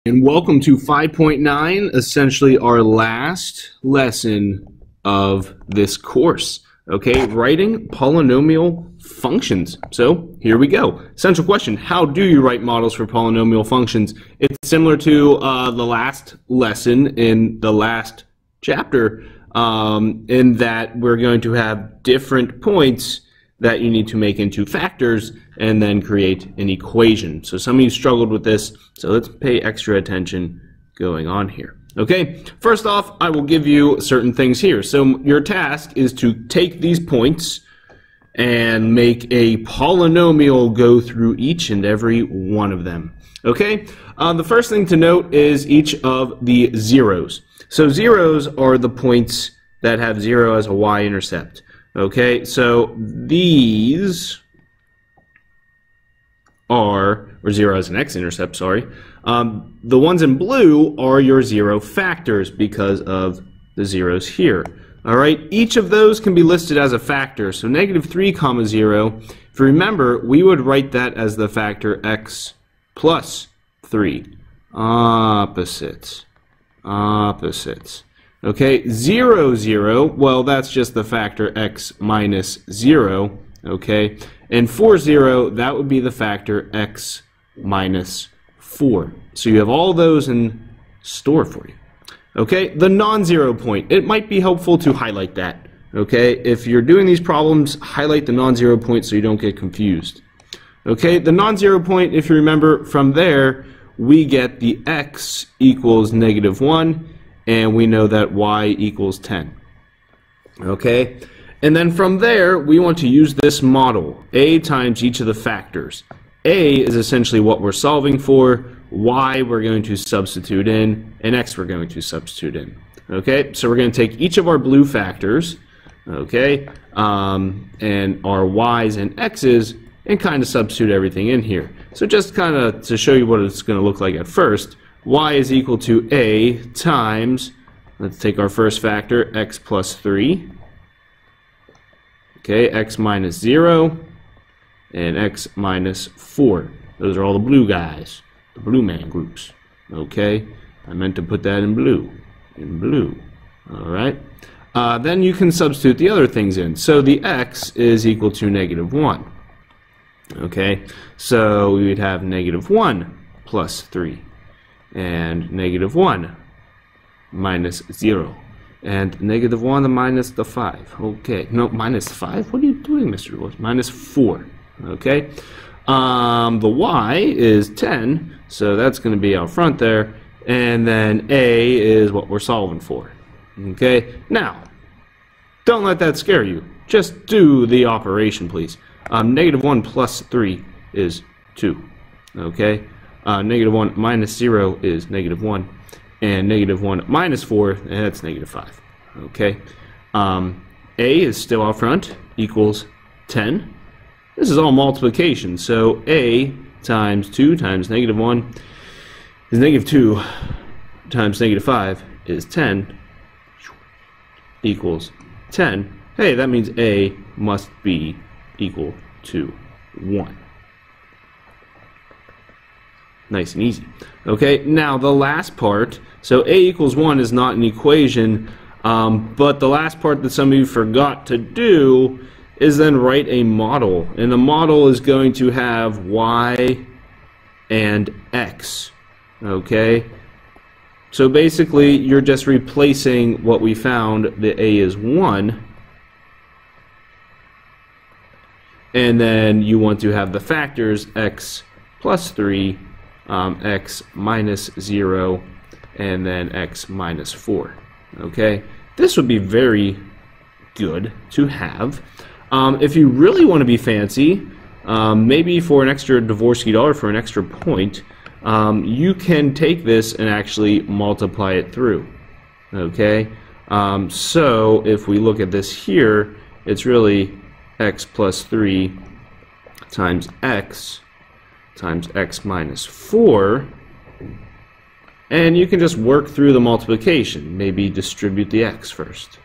And welcome to 5.9, essentially our last lesson of this course. Okay, writing polynomial functions. So here we go. Essential question: how do you write models for polynomial functions? It's similar to the last lesson in the last chapter, in that we're going to have different points that you need to make into factors and then create an equation. So some of you struggled with this, so let's pay extra attention going on here. Okay, first off, I will give you certain things here. So your task is to take these points and make a polynomial go through each and every one of them. Okay, the first thing to note is each of the zeros. So zeros are the points that have 0 as a y-intercept. Okay, so these are, or 0 as an x-intercept, sorry. The ones in blue are your 0 factors because of the zeros here. All right, each of those can be listed as a factor. So -3, 0, if you remember, we would write that as the factor x plus 3. Opposites. Opposites. Okay, 0, 0, well, that's just the factor x minus 0, okay? And 4, 0, that would be the factor x minus 4. So you have all those in store for you. Okay, the non-zero point. It might be helpful to highlight that, okay? If you're doing these problems, highlight the non-zero point so you don't get confused. Okay, the non-zero point, if you remember, from there, we get the x equals -1, and we know that y equals 10. Okay? And then from there, we want to use this model, a times each of the factors. A is essentially what we're solving for, y we're going to substitute in, and x we're going to substitute in. Okay? So we're going to take each of our blue factors, okay, and our y's and x's, and kind of substitute everything in here. So just kind of to show you what it's going to look like at first, y is equal to a times, let's take our first factor, x plus 3, okay, x minus 0, and x minus 4. Those are all the blue guys, the blue man groups, okay? I meant to put that in blue, all right? Then you can substitute the other things in. So the x is equal to -1, okay? So we would have -1 plus 3. And -1 minus 0, and -1 minus the 5. Okay, no, minus 5? What are you doing, Mr. Lewis? Minus 4. Okay, the y is 10, so that's going to be out front there, and then a is what we're solving for. Okay, now, don't let that scare you. Just do the operation, please. -1 plus 3 is 2. Okay. -1 minus 0 is -1, and -1 minus 4, that's -5. Okay, a is still out front, equals 10. This is all multiplication, so a times 2 times -1 is -2 times -5 is 10 equals 10. Hey, that means a must be equal to 1. Nice and easy. Okay, now the last part, so a equals 1 is not an equation, but the last part that some of you forgot to do is then write a model. And the model is going to have y and x. Okay? So basically, you're just replacing what we found, that a is 1, and then you want to have the factors x plus 3, x minus 0, and then x minus 4. Okay, this would be very good to have. If you really want to be fancy, maybe for an extra Dvorsky dollar, for an extra point, you can take this and actually multiply it through. Okay, so if we look at this here, it's really x plus 3 times x minus 4, and you can just work through the multiplication. Maybe distribute the x first.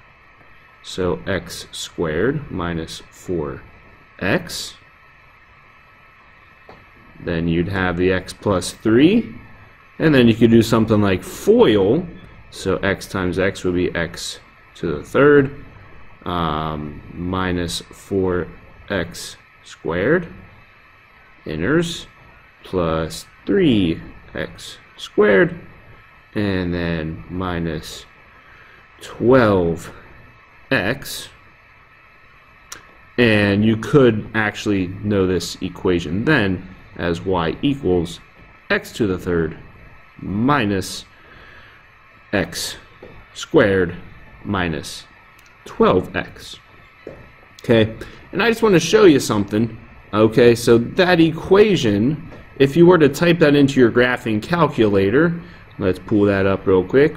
So x squared minus 4x. Then you'd have the x plus 3 And then you could do something like FOIL. So x times x would be x to the third minus 4x squared inners plus 3x squared, and then minus 12x. And you could actually know this equation then as y equals x to the third minus x squared minus 12x. Okay, and I just want to show you something. Okay, so that equation, if you were to type that into your graphing calculator, let's pull that up real quick.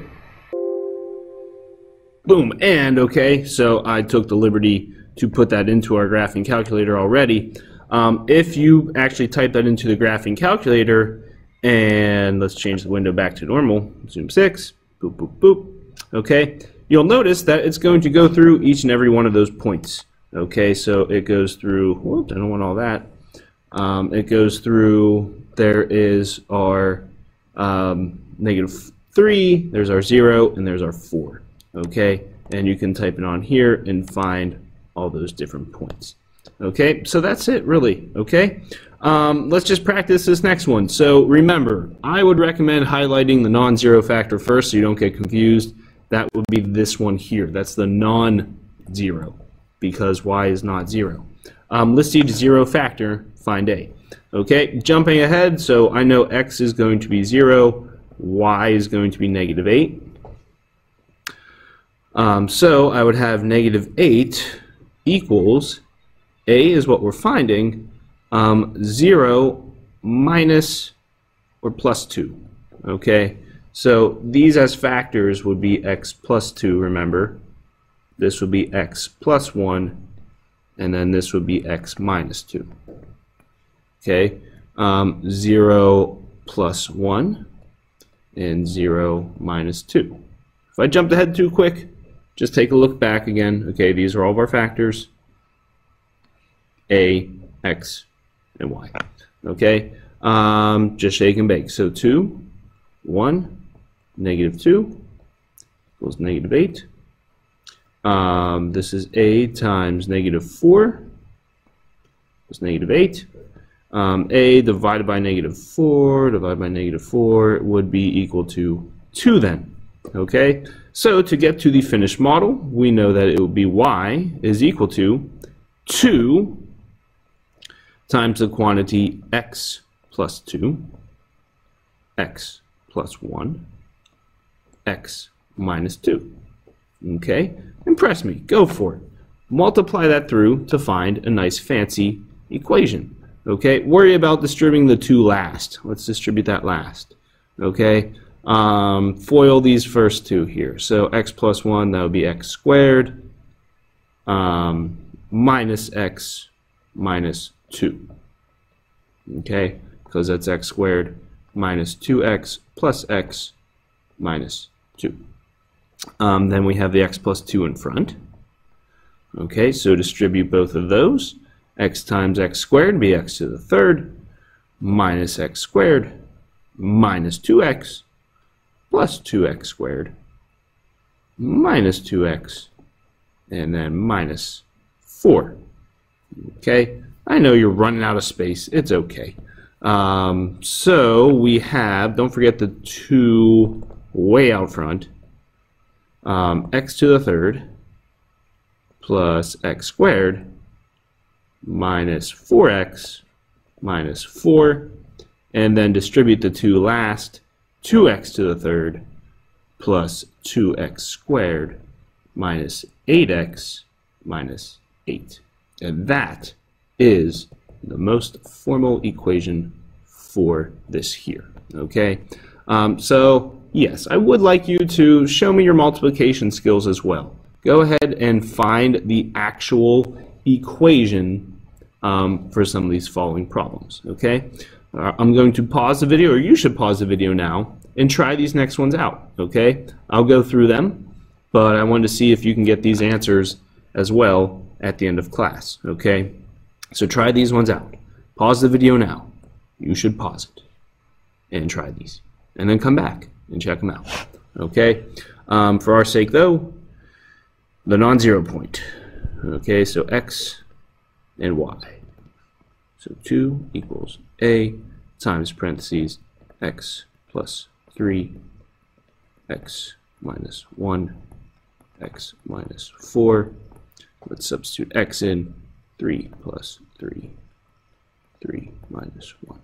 Boom, and okay, so I took the liberty to put that into our graphing calculator already. If you actually type that into the graphing calculator, and let's change the window back to normal, zoom 6, boop, boop, boop, okay, you'll notice that it's going to go through each and every one of those points. Okay, so it goes through, whoops, I don't want all that. It goes through, there is our -3, there's our 0, and there's our 4. Okay, and you can type it on here and find all those different points. Okay, so that's it really. Okay, let's just practice this next one. So remember, I would recommend highlighting the non-zero factor first so you don't get confused. That would be this one here. That's the non-zero, because y is not 0. List each zero factor, find a. Okay, jumping ahead, so I know x is going to be 0, y is going to be -8. So I would have -8 equals, a is what we're finding, 0 minus or plus 2. Okay, so these as factors would be x plus 2, remember. This would be x plus 1, and then this would be x minus 2. Okay, 0 plus 1 and 0 minus 2. If I jumped ahead too quick, just take a look back again. Okay, these are all of our factors. A, x, and y. Okay, just shake and bake. So 2, 1, -2 equals -8. This is a times -4 is -8. A divided by -4 divided by -4 would be equal to 2 then. Okay, so to get to the finished model, we know that it would be y is equal to 2 times the quantity x plus 2, x plus 1, x minus 2. Okay, impress me, go for it. Multiply that through to find a nice fancy equation. Okay, worry about distributing the 2 last. Let's distribute that last. Okay, FOIL these first 2 here. So x plus 1, that would be x squared, minus x minus 2. Okay, because that's x squared minus 2x plus x minus 2. Then we have the x plus 2 in front. Okay, so distribute both of those. X times x squared would be x to the third minus x squared minus 2x plus 2x squared minus 2x and then minus 4. Okay, I know you're running out of space. It's okay. So we have, don't forget the 2 way out front, x to the third plus x squared minus 4x minus 4, and then distribute the 2 last, 2x to the third plus 2x squared minus 8x minus 8. And that is the most formal equation for this here. Okay, so yes, I would like you to show me your multiplication skills as well. Go ahead and find the actual equation for some of these following problems. Okay, I'm going to pause the video, or you should pause the video now and try these next ones out. Okay, I'll go through them, but I wanted to see if you can get these answers as well at the end of class. Okay, so try these ones out. Pause the video now. You should pause it and try these. and then come back and check them out. Okay, for our sake though, the non-zero point. Okay, so x and y. So 2 equals a times parentheses x plus 3, x minus 1, x minus 4. Let's substitute x in. 3 plus 3, 3 minus 1,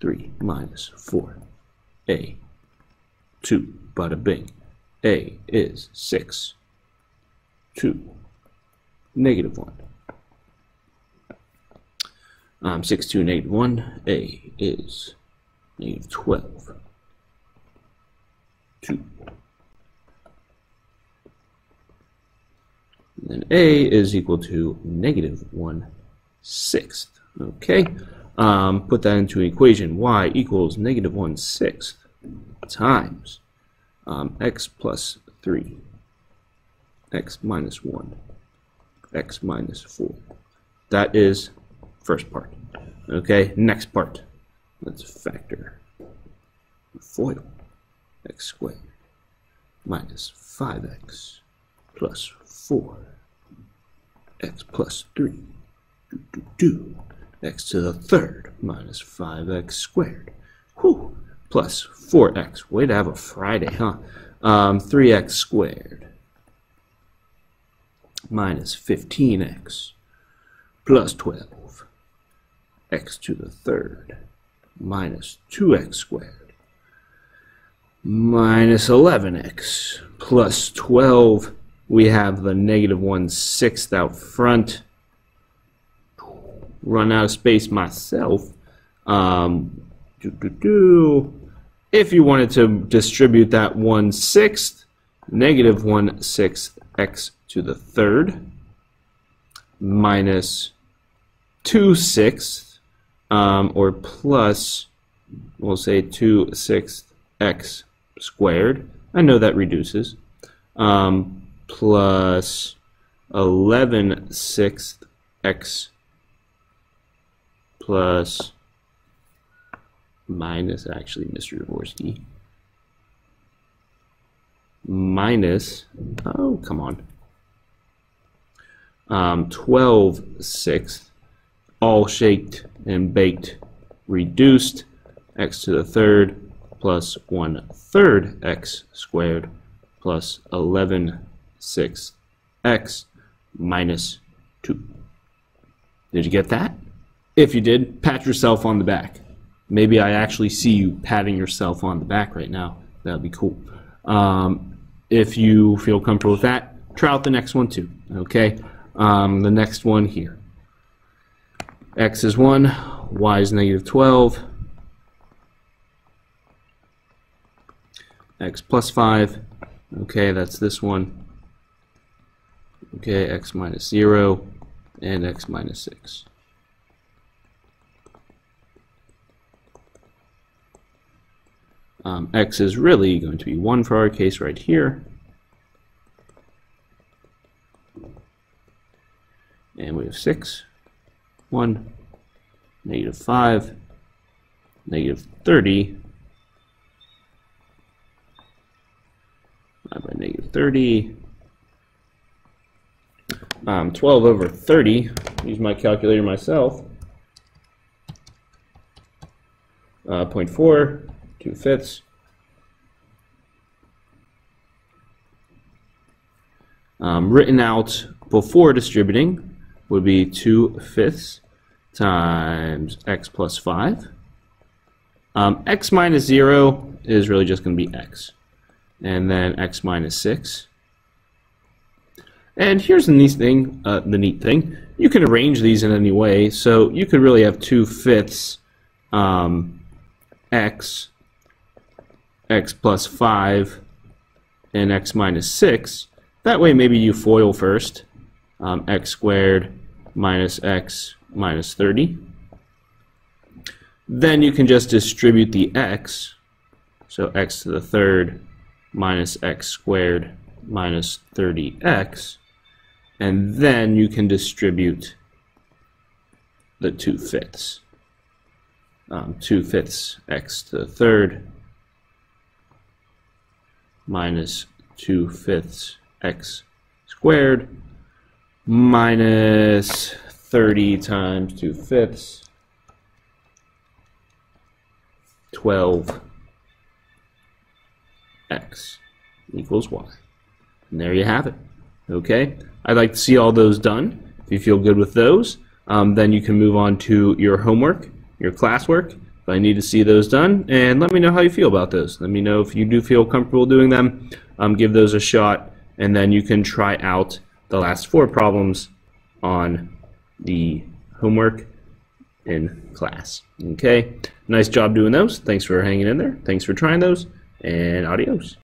3 minus 4. A, 2, bada bing. A is 6, 2, negative 1. 6, 2, negative 1. A is negative 12, 2. And then A is equal to negative 1/6. Okay, put that into an equation. Y equals negative 1/6 times x plus 3, x minus 1, x minus 4. That is first part. Okay, next part. Let's factor FOIL. X squared minus 5x plus 4. X plus 3. X to the third minus 5x squared. Whew. Plus 4x. Way to have a Friday, huh? 3x squared minus 15x plus 12. X to the third minus 2x squared minus 11x plus 12. We have the negative 1/6 out front. Run out of space myself. If you wanted to distribute that 1/6, negative 1/6 x to the third minus 2/6, or plus, we'll say 2/6 x squared. I know that reduces. Plus 11/6 x plus minus, actually, Mr. Dvorsky, minus, oh, come on, 12/6, all shaked and baked, reduced, x to the third plus 1/3 x squared plus 11/6 x minus 2. Did you get that? If you did, pat yourself on the back. Maybe I actually see you patting yourself on the back right now. That would be cool. If you feel comfortable with that, try out the next one too. Okay? The next one here. X is 1, y is negative 12, x plus 5. Okay, that's this one. Okay, x minus 0 and x minus 6. X is really going to be 1 for our case right here. And we have 6, 1, negative 5, negative 30, by negative 30, 12 over 30, use my calculator myself, 0.4, 2/5. Written out before distributing would be 2/5 times x plus 5. X minus 0 is really just going to be x. And then x minus 6. And here's the neat thing. You can arrange these in any way. So you could really have 2/5 x plus 5 and x minus 6. That way maybe you FOIL first. X squared minus x minus 30. Then you can just distribute the x. So x to the third minus x squared minus 30x. And then you can distribute the 2/5. 2/5 x to the third minus 2/5 x squared minus 30 times 2/5, 12x equals y. And there you have it. Okay, I'd like to see all those done. If you feel good with those, then you can move on to your homework, your classwork. If I need to see those done, and let me know how you feel about those. Let me know if you do feel comfortable doing them. Give those a shot, and then you can try out the last 4 problems on the homework in class. Okay, nice job doing those. Thanks for hanging in there. Thanks for trying those, and adios.